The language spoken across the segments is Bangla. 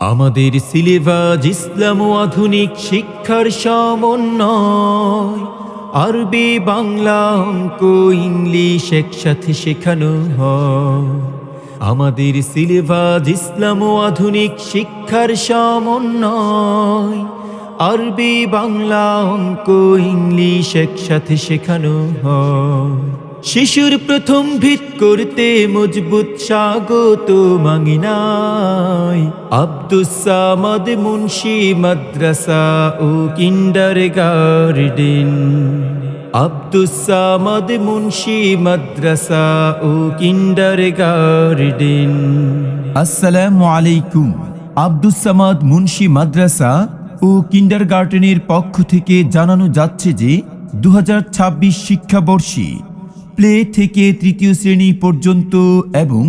আমাদের সিলেবাস ইসলাম ও আধুনিক শিক্ষার সমন্বয়। আরবি, বাংলা, অঙ্ক, ইংলিশ একসাথে শেখানো হয়। আমাদের সিলেবাস ইসলাম ও আধুনিক শিক্ষার সমন্বয়। আরবি, বাংলা, অঙ্ক, ইংলিশ একসাথে শেখানো হয়। শিশুর প্রথম ভিত করতে মজবুত স্বাগত মাঙ্গিনাই। আব্দুস সামাদ মুন্সি মাদ্রাসা ও কিন্ডারগার্টেন। আব্দুস সামাদ মুন্সি মাদ্রাসা ও কিন্ডারগার্টেন। আসসালামু আলাইকুম। আব্দুস সামাদ মুন্সি মাদ্রাসা ও কিন্ডারগার্টেনের পক্ষ থেকে জানানো যাচ্ছে যে 2026 শিক্ষাবর্ষে প্লে থেকে তৃতীয় শ্রেণী পর্যন্ত এবং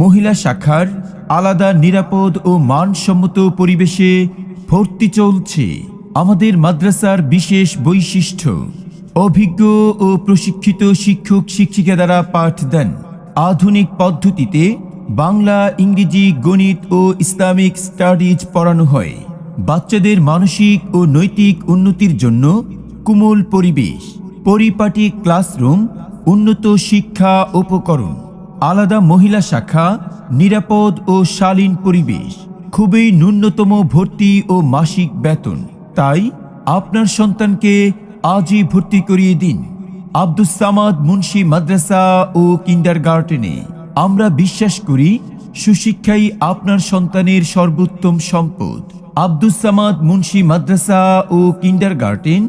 মহিলা শাখার আলাদা নিরাপদ ও মানসম্মত পরিবেশে ভর্তি চলছে। আমাদের মাদ্রাসার বিশেষ বৈশিষ্ট্য, অভিজ্ঞ ও প্রশিক্ষিত শিক্ষক শিক্ষিকা দ্বারা পাঠ দেন। আধুনিক পদ্ধতিতে বাংলা, ইংরেজি, গণিত ও ইসলামিক স্টাডিজ পড়ানো হয়। বাচ্চাদের মানসিক ও নৈতিক উন্নতির জন্য কোমল পরিবেশ, পরিপাটি ক্লাসরুম, উন্নত শিক্ষা উপকরণ, আলাদা মহিলা শাখা, নিরাপদ ও শালীন পরিবেশ, খুবই ন্যূনতম ভর্তি ও মাসিক বেতন। তাই আপনার সন্তানকে আজই ভর্তি করিয়ে দিন আব্দুস সামাদ মুন্সি মাদ্রাসা ও কিন্ডারগার্টেনে। আমরা বিশ্বাস করি সুশিক্ষাই আপনার সন্তানের সর্বোত্তম সম্পদ। আব্দুস সামাদ মুন্সি মাদ্রাসা ও কিন্ডারগার্টেন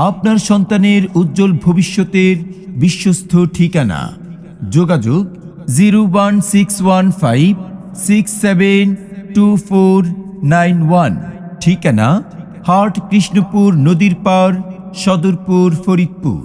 আপনার সন্তানের উজ্জ্বল ভবিষ্যতের বিশ্বস্ত ঠিকানা। যোগাযোগ 01615672491। ঠিকানা হাট কৃষ্ণপুর নদীর পার, সদরপুর, ফরিদপুর।